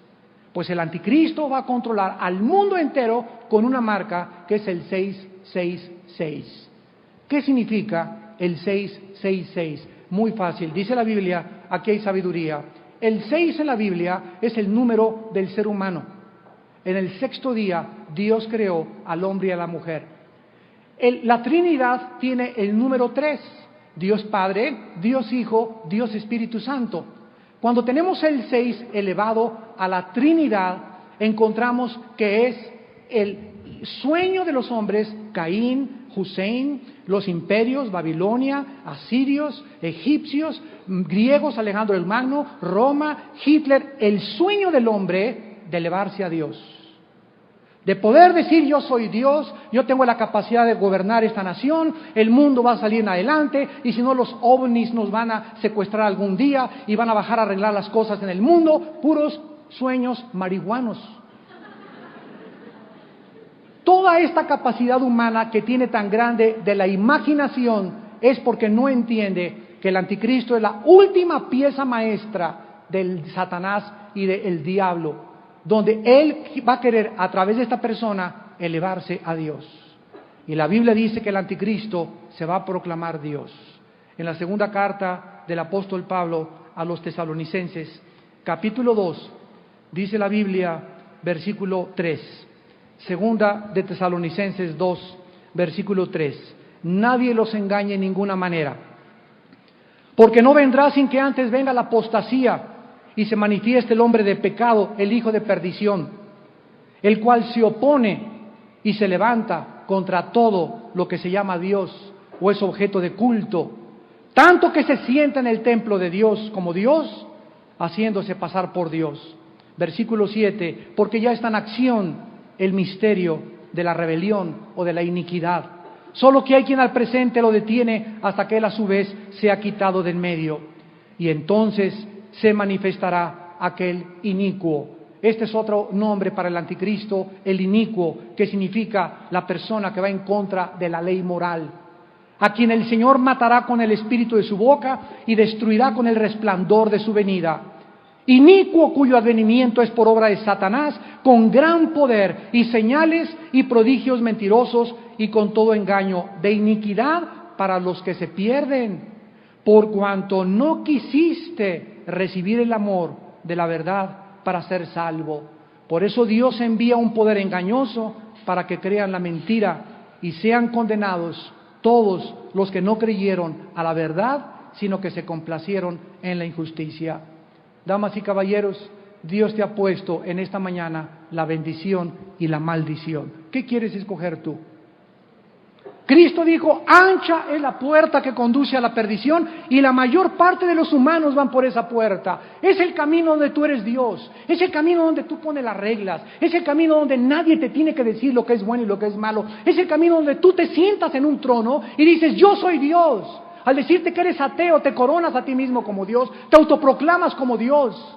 S1: Pues el anticristo va a controlar al mundo entero con una marca que es el 666. ¿Qué significa el 666? Muy fácil, dice la Biblia, aquí hay sabiduría. El 6 en la Biblia es el número del ser humano. En el sexto día Dios creó al hombre y a la mujer. La Trinidad tiene el número 3, Dios Padre, Dios Hijo, Dios Espíritu Santo. Cuando tenemos el 6 elevado a la Trinidad, encontramos que es el sueño de los hombres, Caín, Hussein, los imperios, Babilonia, asirios, egipcios, griegos, Alejandro el Magno, Roma, Hitler, el sueño del hombre de elevarse a Dios. De poder decir yo soy Dios, yo tengo la capacidad de gobernar esta nación, el mundo va a salir en adelante, y si no los ovnis nos van a secuestrar algún día y van a bajar a arreglar las cosas en el mundo, puros sueños marihuanos. Toda esta capacidad humana que tiene tan grande de la imaginación es porque no entiende que el anticristo es la última pieza maestra del Satanás y del diablo, donde él va a querer a través de esta persona elevarse a Dios. Y la Biblia dice que el anticristo se va a proclamar Dios. En la segunda carta del apóstol Pablo a los tesalonicenses, capítulo 2, dice la Biblia, versículo 3. Segunda de Tesalonicenses 2, versículo 3. Nadie los engañe en ninguna manera, porque no vendrá sin que antes venga la apostasía y se manifieste el hombre de pecado, el hijo de perdición, el cual se opone y se levanta contra todo lo que se llama Dios o es objeto de culto, tanto que se sienta en el templo de Dios como Dios, haciéndose pasar por Dios. Versículo 7, porque ya está en acción el misterio de la rebelión o de la iniquidad. Solo que hay quien al presente lo detiene hasta que él a su vez sea quitado del medio. Y entonces se manifestará aquel inicuo. Este es otro nombre para el anticristo, el inicuo, que significa la persona que va en contra de la ley moral. A quien el Señor matará con el espíritu de su boca y destruirá con el resplandor de su venida. Inicuo cuyo advenimiento es por obra de Satanás, con gran poder y señales y prodigios mentirosos y con todo engaño de iniquidad para los que se pierden, por cuanto no quisiste recibir el amor de la verdad para ser salvo. Por eso Dios envía un poder engañoso para que crean la mentira y sean condenados todos los que no creyeron a la verdad, sino que se complacieron en la injusticia. Damas y caballeros, Dios te ha puesto en esta mañana la bendición y la maldición. ¿Qué quieres escoger tú? Cristo dijo, ancha es la puerta que conduce a la perdición y la mayor parte de los humanos van por esa puerta. Es el camino donde tú eres Dios, es el camino donde tú pones las reglas, es el camino donde nadie te tiene que decir lo que es bueno y lo que es malo, es el camino donde tú te sientas en un trono y dices, yo soy Dios. Al decirte que eres ateo, te coronas a ti mismo como Dios, te autoproclamas como Dios.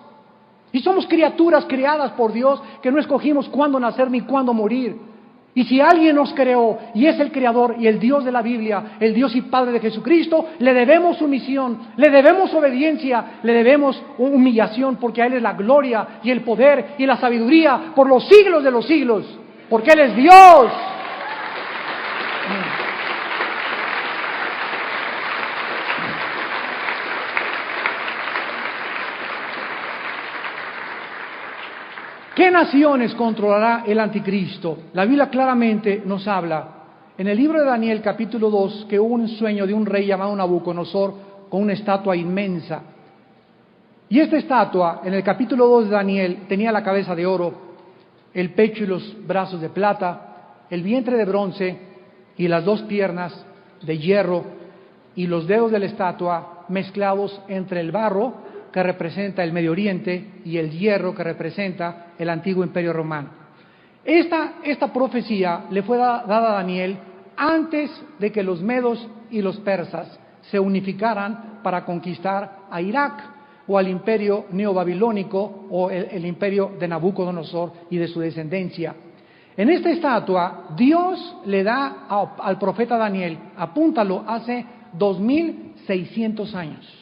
S1: Y somos criaturas creadas por Dios que no escogimos cuándo nacer ni cuándo morir. Y si alguien nos creó y es el Creador y el Dios de la Biblia, el Dios y Padre de Jesucristo, le debemos sumisión, le debemos obediencia, le debemos humillación, porque a Él es la gloria y el poder y la sabiduría por los siglos de los siglos, porque Él es Dios. ¿Qué naciones controlará el anticristo? La Biblia claramente nos habla en el libro de Daniel capítulo 2 que hubo un sueño de un rey llamado Nabucodonosor con una estatua inmensa. Y esta estatua en el capítulo 2 de Daniel tenía la cabeza de oro, el pecho y los brazos de plata, el vientre de bronce y las dos piernas de hierro y los dedos de la estatua mezclados entre el barro que representa el Medio Oriente y el hierro que representa el antiguo Imperio Romano. Esta profecía le fue dada a Daniel antes de que los medos y los persas se unificaran para conquistar a Irak o al imperio neobabilónico o el imperio de Nabucodonosor y de su descendencia. En esta estatua Dios le da al profeta Daniel, apúntalo, hace 2600 años.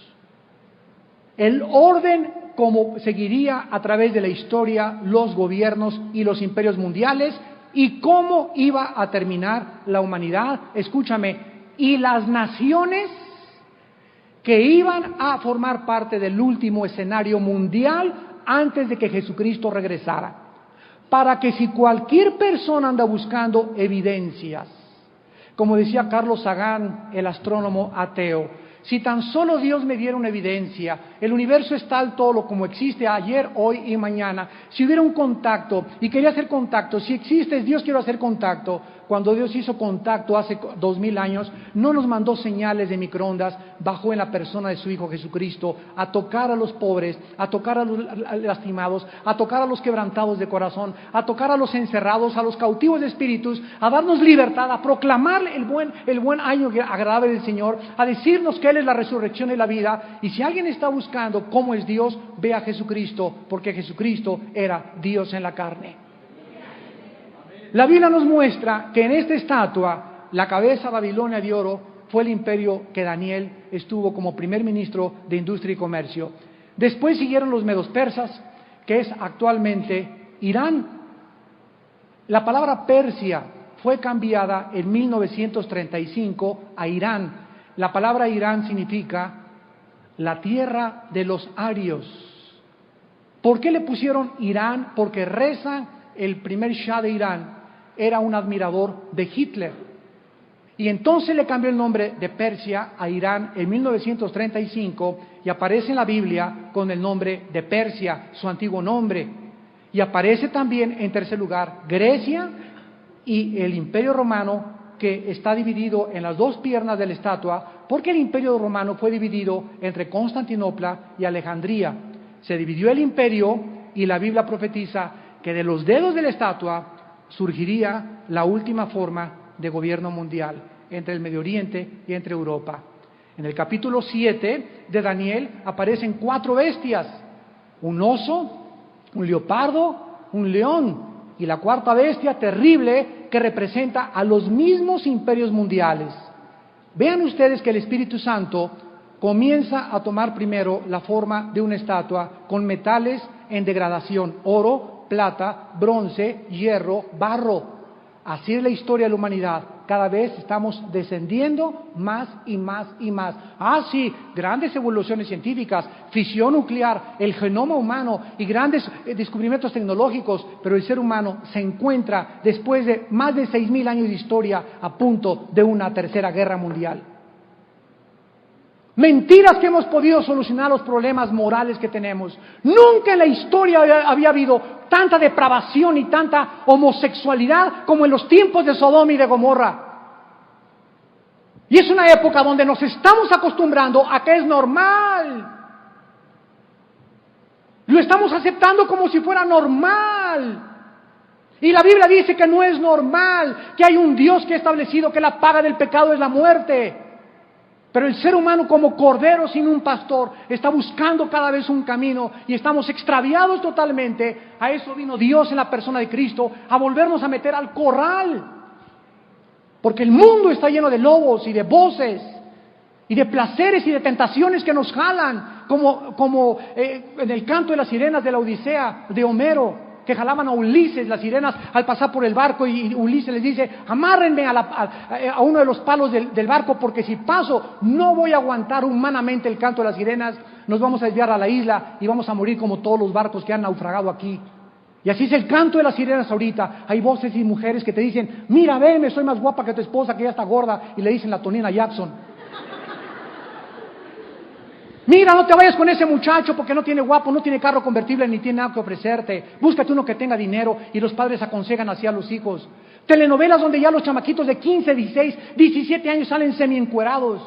S1: El orden como seguiría a través de la historia los gobiernos y los imperios mundiales y cómo iba a terminar la humanidad, escúchame, y las naciones que iban a formar parte del último escenario mundial antes de que Jesucristo regresara. Para que si cualquier persona anda buscando evidencias, como decía Carlos Sagan, el astrónomo ateo, si tan solo Dios me diera una evidencia, el universo es tal todo como existe ayer, hoy y mañana. Si hubiera un contacto y quería hacer contacto, si existe Dios, quiero hacer contacto. Cuando Dios hizo contacto hace 2000 años, no nos mandó señales de microondas, bajó en la persona de su Hijo Jesucristo a tocar a los pobres, a tocar a los lastimados, a tocar a los quebrantados de corazón, a tocar a los encerrados, a los cautivos de espíritus, a darnos libertad, a proclamar el buen año agradable del Señor, a decirnos que Él es la resurrección y la vida. Y si alguien está buscando cómo es Dios, ve a Jesucristo, porque Jesucristo era Dios en la carne. La Biblia nos muestra que en esta estatua, la cabeza Babilonia de oro fue el imperio que Daniel estuvo como primer ministro de Industria y Comercio. Después siguieron los medos persas, que es actualmente Irán. La palabra Persia fue cambiada en 1935 a Irán. La palabra Irán significa la tierra de los arios. ¿Por qué le pusieron Irán? Porque Reza, el primer Shah de Irán, era un admirador de Hitler. Y entonces le cambió el nombre de Persia a Irán en 1935 y aparece en la Biblia con el nombre de Persia, su antiguo nombre. Y aparece también en tercer lugar Grecia y el Imperio Romano, que está dividido en las dos piernas de la estatua, porque el Imperio Romano fue dividido entre Constantinopla y Alejandría. Se dividió el imperio y la Biblia profetiza que de los dedos de la estatua surgiría la última forma de gobierno mundial entre el Medio Oriente y entre Europa. En el capítulo 7 de Daniel aparecen 4 bestias: un oso, un leopardo, un león y la cuarta bestia terrible que representa a los mismos imperios mundiales. Vean ustedes que el Espíritu Santo comienza a tomar primero la forma de una estatua con metales en degradación: oro, plata, bronce, hierro, barro. Así es la historia de la humanidad. Cada vez estamos descendiendo más y más y más. Sí, grandes evoluciones científicas, fisión nuclear, el genoma humano y grandes descubrimientos tecnológicos, pero el ser humano se encuentra, después de más de 6,000 años de historia, a punto de una tercera guerra mundial. Mentiras que hemos podido solucionar los problemas morales que tenemos. Nunca en la historia había habido tanta depravación y tanta homosexualidad como en los tiempos de Sodoma y de Gomorra. Y es una época donde nos estamos acostumbrando a que es normal. Lo estamos aceptando como si fuera normal. Y la Biblia dice que no es normal, que hay un Dios que ha establecido que la paga del pecado es la muerte. Pero el ser humano, como cordero sin un pastor, está buscando cada vez un camino y estamos extraviados totalmente. A eso vino Dios en la persona de Cristo, a volvernos a meter al corral. Porque el mundo está lleno de lobos y de voces y de placeres y de tentaciones que nos jalan, como en el canto de las sirenas de la Odisea de Homero, que jalaban a Ulises, las sirenas, al pasar por el barco, y Ulises les dice: amárrenme a uno de los palos del barco, porque si paso no voy a aguantar humanamente el canto de las sirenas, nos vamos a desviar a la isla y vamos a morir como todos los barcos que han naufragado aquí. Y así es el canto de las sirenas ahorita. Hay voces y mujeres que te dicen: mira, veme, soy más guapa que tu esposa, que ya está gorda, y le dicen la Tonina Jackson. Mira, no te vayas con ese muchacho porque no tiene guapo, no tiene carro convertible, ni tiene nada que ofrecerte. Búscate uno que tenga dinero. Y los padres aconsejan así a los hijos. Telenovelas donde ya los chamaquitos de 15, 16, 17 años salen semi-encuerados.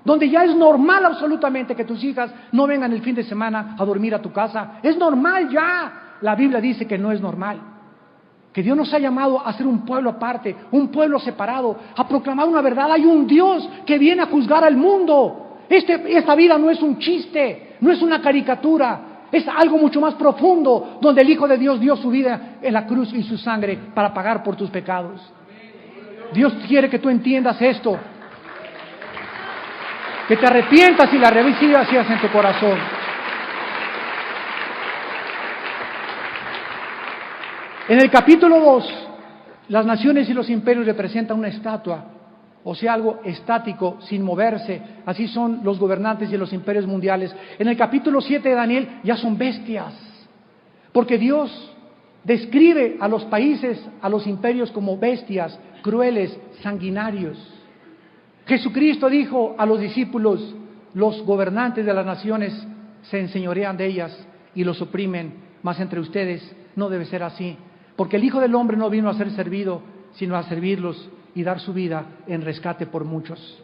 S1: Donde ya es normal absolutamente que tus hijas no vengan el fin de semana a dormir a tu casa. Es normal ya. La Biblia dice que no es normal. Que Dios nos ha llamado a ser un pueblo aparte, un pueblo separado, a proclamar una verdad. Hay un Dios que viene a juzgar al mundo. Esta vida no es un chiste, no es una caricatura, es algo mucho más profundo, donde el Hijo de Dios dio su vida en la cruz y su sangre para pagar por tus pecados. Dios quiere que tú entiendas esto, que te arrepientas y la recibas en tu corazón. En el capítulo 2, las naciones y los imperios representan una estatua o sea algo estático, sin moverse. Así son los gobernantes de los imperios mundiales. En el capítulo 7 de Daniel ya son bestias, porque Dios describe a los países, a los imperios como bestias, crueles, sanguinarios. Jesucristo dijo a los discípulos: los gobernantes de las naciones se enseñorean de ellas y los oprimen, mas entre ustedes no debe ser así, porque el Hijo del Hombre no vino a ser servido, sino a servirlos y dar su vida en rescate por muchos.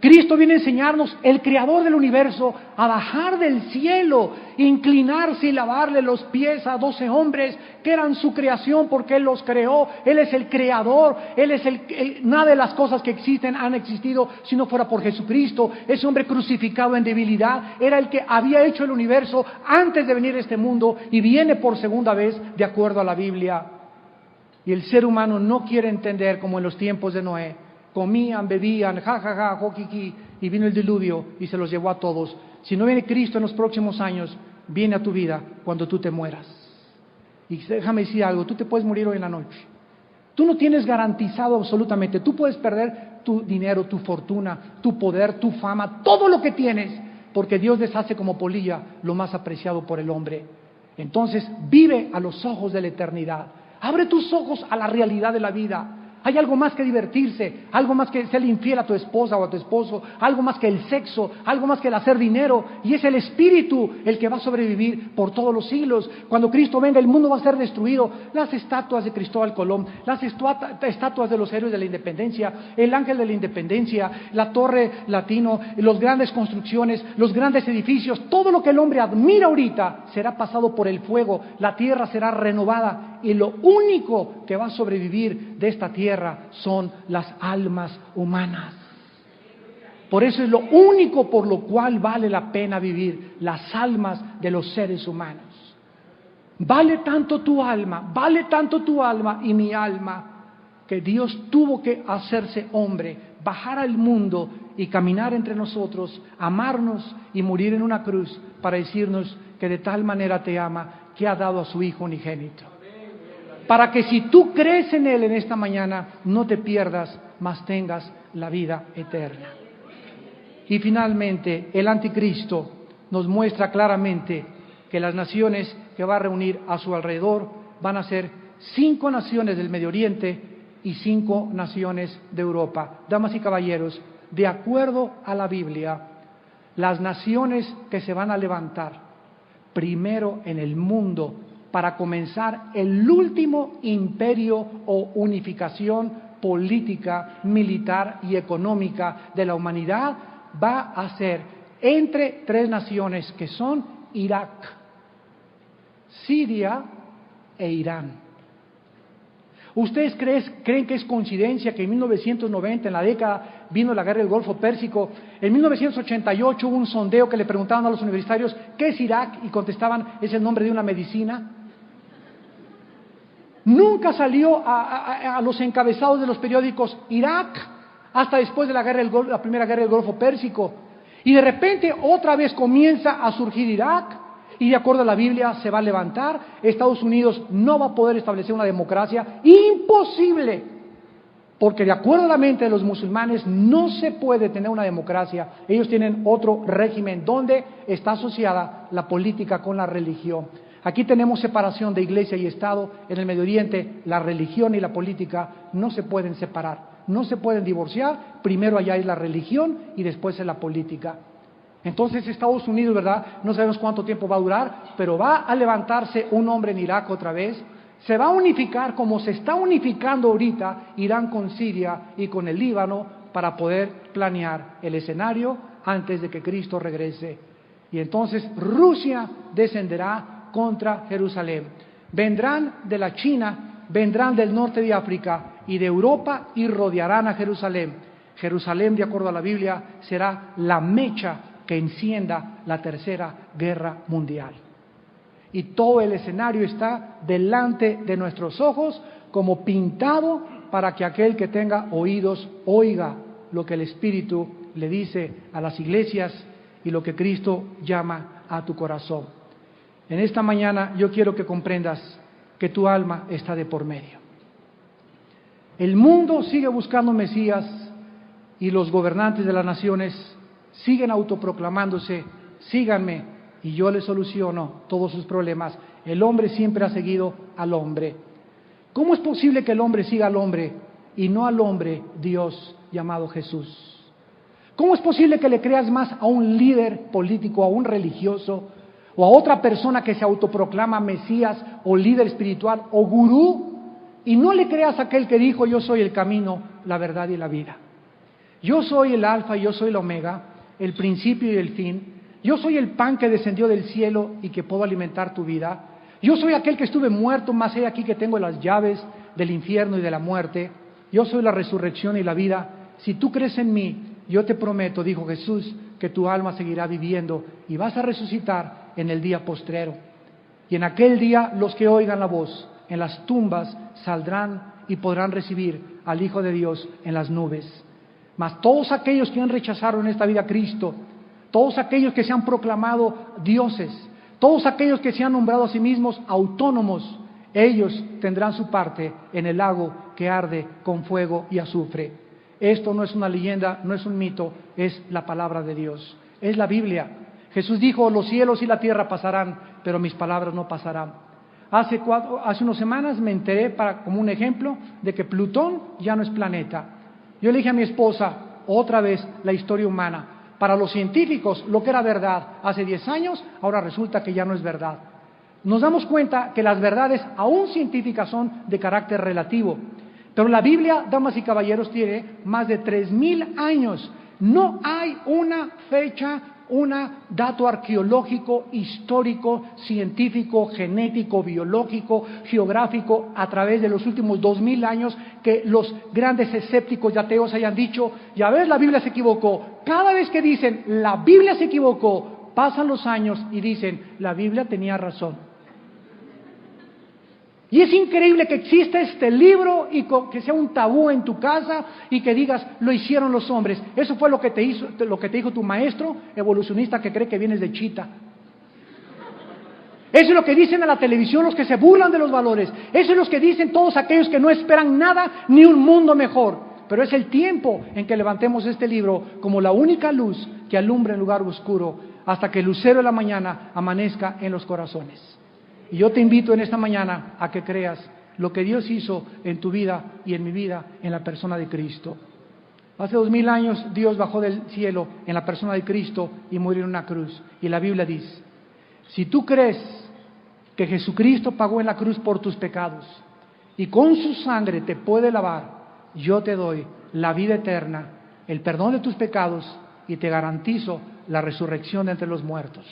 S1: Cristo viene a enseñarnos, el Creador del universo, a bajar del cielo, inclinarse y lavarle los pies a 12 hombres que eran su creación porque Él los creó. Él es el Creador, Él es nada de las cosas que existen han existido si no fuera por Jesucristo. Ese hombre crucificado en debilidad era el que había hecho el universo antes de venir a este mundo y viene por segunda vez de acuerdo a la Biblia. Y el ser humano no quiere entender, como en los tiempos de Noé: comían, bebían, jajaja, joquiqui, y vino el diluvio y se los llevó a todos. Si no viene Cristo en los próximos años, viene a tu vida cuando tú te mueras. Y déjame decir algo, tú te puedes morir hoy en la noche. Tú no tienes garantizado absolutamente, tú puedes perder tu dinero, tu fortuna, tu poder, tu fama, todo lo que tienes, porque Dios deshace como polilla lo más apreciado por el hombre. Entonces vive a los ojos de la eternidad. Abre tus ojos a la realidad de la vida. Hay algo más que divertirse, algo más que ser infiel a tu esposa o a tu esposo, algo más que el sexo, algo más que el hacer dinero, y es el Espíritu el que va a sobrevivir por todos los siglos. Cuando Cristo venga, el mundo va a ser destruido. Las estatuas de Cristóbal Colón, las estatuas de los héroes de la independencia, el ángel de la independencia, la torre latino, las grandes construcciones, los grandes edificios, todo lo que el hombre admira ahorita será pasado por el fuego. La tierra será renovada y lo único que va a sobrevivir de esta tierra son las almas humanas. Por eso es lo único por lo cual vale la pena vivir, las almas de los seres humanos. Vale tanto tu alma y mi alma, que Dios tuvo que hacerse hombre, bajar al mundo y caminar entre nosotros, amarnos y morir en una cruz para decirnos que de tal manera te ama que ha dado a su Hijo unigénito. Para que si tú crees en Él en esta mañana, no te pierdas, mas tengas la vida eterna. Y finalmente, el anticristo nos muestra claramente que las naciones que va a reunir a su alrededor van a ser 5 naciones del Medio Oriente y 5 naciones de Europa. Damas y caballeros, de acuerdo a la Biblia, las naciones que se van a levantar primero en el mundo para comenzar el último imperio o unificación política, militar y económica de la humanidad, va a ser entre 3 naciones que son Irak, Siria e Irán. ¿Ustedes creen que es coincidencia que en 1990, en la década, vino la guerra del Golfo Pérsico? En 1988 hubo un sondeo que le preguntaban a los universitarios ¿qué es Irak? Y contestaban, es el nombre de una medicina. Nunca salió a los encabezados de los periódicos Irak hasta después de la primera guerra del Golfo Pérsico. Y de repente otra vez comienza a surgir Irak, y de acuerdo a la Biblia se va a levantar. Estados Unidos no va a poder establecer una democracia, imposible, porque de acuerdo a la mente de los musulmanes no se puede tener una democracia. Ellos tienen otro régimen donde está asociada la política con la religión. Aquí tenemos separación de iglesia y Estado. En el Medio Oriente la religión y la política no se pueden separar, no se pueden divorciar. Primero allá es la religión y después es la política. Entonces Estados Unidos, ¿verdad? No sabemos cuánto tiempo va a durar, pero va a levantarse un hombre en Irak otra vez. Se va a unificar como se está unificando ahorita Irán con Siria y con el Líbano para poder planear el escenario antes de que Cristo regrese. Y entonces Rusia descenderá contra Jerusalén. Vendrán de la China, vendrán del norte de África y de Europa y rodearán a Jerusalén. Jerusalén, de acuerdo a la Biblia, será la mecha que encienda la tercera guerra mundial. Y todo el escenario está delante de nuestros ojos como pintado para que aquel que tenga oídos oiga lo que el Espíritu le dice a las iglesias y lo que Cristo llama a tu corazón. En esta mañana yo quiero que comprendas que tu alma está de por medio. El mundo sigue buscando Mesías, y los gobernantes de las naciones siguen autoproclamándose, síganme y yo les soluciono todos sus problemas. El hombre siempre ha seguido al hombre. ¿Cómo es posible que el hombre siga al hombre y no al hombre Dios llamado Jesús? ¿Cómo es posible que le creas más a un líder político, a un religioso, o a otra persona que se autoproclama Mesías, o líder espiritual, o gurú, y no le creas a aquel que dijo: yo soy el camino, la verdad y la vida? Yo soy el alfa y yo soy el omega, el principio y el fin. Yo soy el pan que descendió del cielo y que puedo alimentar tu vida. Yo soy aquel que estuve muerto, mas he aquí que tengo las llaves del infierno y de la muerte. Yo soy la resurrección y la vida. Si tú crees en mí, yo te prometo, dijo Jesús, que tu alma seguirá viviendo y vas a resucitar en el día postrero. Y en aquel día los que oigan la voz en las tumbas saldrán y podrán recibir al Hijo de Dios en las nubes. Mas todos aquellos que han rechazado en esta vida a Cristo, todos aquellos que se han proclamado dioses, todos aquellos que se han nombrado a sí mismos autónomos, ellos tendrán su parte en el lago que arde con fuego y azufre. Esto no es una leyenda, no es un mito, es la palabra de Dios, es la Biblia. Jesús dijo: los cielos y la tierra pasarán, pero mis palabras no pasarán. Hace unas semanas me enteré, como un ejemplo, de que Plutón ya no es planeta. Yo le dije a mi esposa, otra vez, la historia humana. Para los científicos, lo que era verdad hace 10 años, ahora resulta que ya no es verdad. Nos damos cuenta que las verdades, aún científicas, son de carácter relativo. Pero la Biblia, damas y caballeros, tiene más de 3,000 años. No hay una fecha, un dato arqueológico, histórico, científico, genético, biológico, geográfico, a través de los últimos 2,000 años, que los grandes escépticos y ateos hayan dicho: ya ves, la Biblia se equivocó. Cada vez que dicen la Biblia se equivocó, pasan los años y dicen la Biblia tenía razón. Y es increíble que exista este libro y que sea un tabú en tu casa y que digas: lo hicieron los hombres. Eso fue lo que te dijo tu maestro evolucionista que cree que vienes de chita. Eso es lo que dicen en la televisión los que se burlan de los valores. Eso es lo que dicen todos aquellos que no esperan nada ni un mundo mejor. Pero es el tiempo en que levantemos este libro como la única luz que alumbra en lugar oscuro hasta que el lucero de la mañana amanezca en los corazones. Y yo te invito en esta mañana a que creas lo que Dios hizo en tu vida y en mi vida en la persona de Cristo. Hace 2,000 años Dios bajó del cielo en la persona de Cristo y murió en una cruz. Y la Biblia dice: si tú crees que Jesucristo pagó en la cruz por tus pecados y con su sangre te puede lavar, yo te doy la vida eterna, el perdón de tus pecados y te garantizo la resurrección de entre los muertos.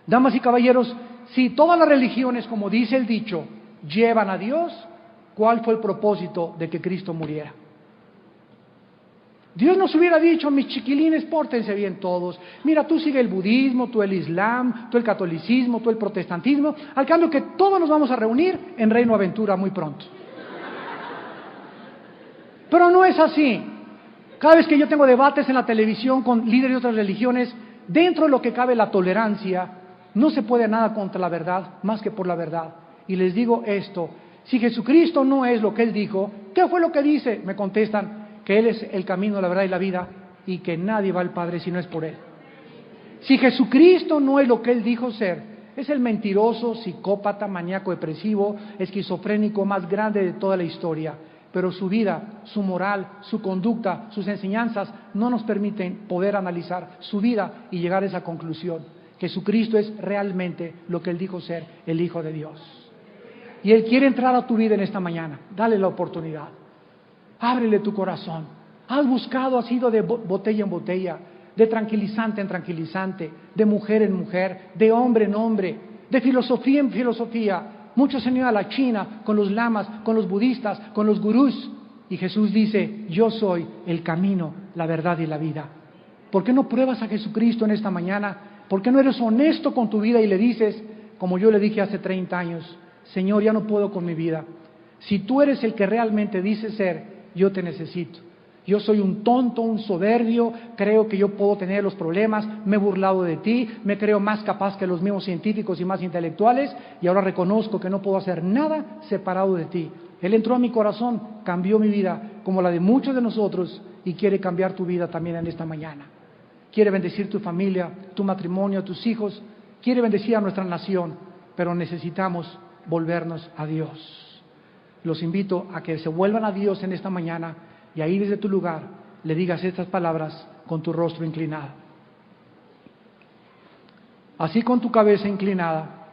S1: Damas y caballeros, si todas las religiones, como dice el dicho, llevan a Dios, ¿cuál fue el propósito de que Cristo muriera? Dios nos hubiera dicho: mis chiquilines, pórtense bien todos. Mira, tú sigue el budismo, tú el islam, tú el catolicismo, tú el protestantismo. Al cambio que todos nos vamos a reunir en Reino Aventura muy pronto. Pero no es así. Cada vez que yo tengo debates en la televisión con líderes de otras religiones, dentro de lo que cabe la tolerancia, no se puede nada contra la verdad más que por la verdad. Y les digo esto: si Jesucristo no es lo que Él dijo, ¿qué fue lo que dice? Me contestan que Él es el camino, la verdad y la vida, y que nadie va al Padre si no es por Él. Si Jesucristo no es lo que Él dijo ser, es el mentiroso, psicópata, maníaco, depresivo, esquizofrénico más grande de toda la historia. Pero su vida, su moral, su conducta, sus enseñanzas no nos permiten poder analizar su vida y llegar a esa conclusión. Jesucristo es realmente lo que Él dijo ser, el Hijo de Dios. Y Él quiere entrar a tu vida en esta mañana. Dale la oportunidad. Ábrele tu corazón. Has buscado, has ido de botella en botella, de tranquilizante en tranquilizante, de mujer en mujer, de hombre en hombre, de filosofía en filosofía. Muchos han ido a la China con los lamas, con los budistas, con los gurús. Y Jesús dice: yo soy el camino, la verdad y la vida. ¿Por qué no pruebas a Jesucristo en esta mañana? ¿Por qué no eres honesto con tu vida y le dices, como yo le dije hace 30 años: Señor, ya no puedo con mi vida. Si tú eres el que realmente dices ser, yo te necesito. Yo soy un tonto, un soberbio, creo que yo puedo tener los problemas, me he burlado de ti, me creo más capaz que los mismos científicos y más intelectuales, y ahora reconozco que no puedo hacer nada separado de ti. Él entró a mi corazón, cambió mi vida, como la de muchos de nosotros, y quiere cambiar tu vida también en esta mañana. Quiere bendecir tu familia, tu matrimonio, tus hijos, quiere bendecir a nuestra nación, pero necesitamos volvernos a Dios. Los invito a que se vuelvan a Dios en esta mañana, y ahí desde tu lugar le digas estas palabras con tu rostro inclinado. Así, con tu cabeza inclinada,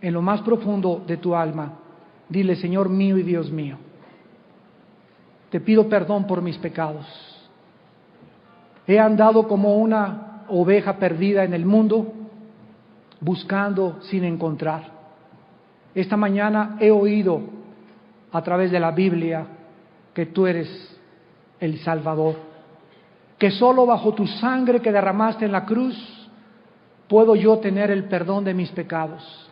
S1: en lo más profundo de tu alma, dile: Señor mío y Dios mío, te pido perdón por mis pecados. He andado como una oveja perdida en el mundo, buscando sin encontrar. Esta mañana he oído a través de la Biblia que tú eres el Salvador, que solo bajo tu sangre que derramaste en la cruz puedo yo tener el perdón de mis pecados.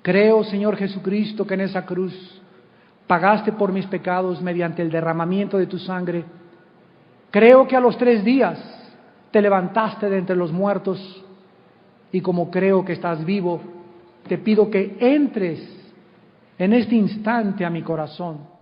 S1: Creo, Señor Jesucristo, que en esa cruz pagaste por mis pecados mediante el derramamiento de tu sangre. Creo que a los 3 días te levantaste de entre los muertos, y como creo que estás vivo, te pido que entres en este instante a mi corazón.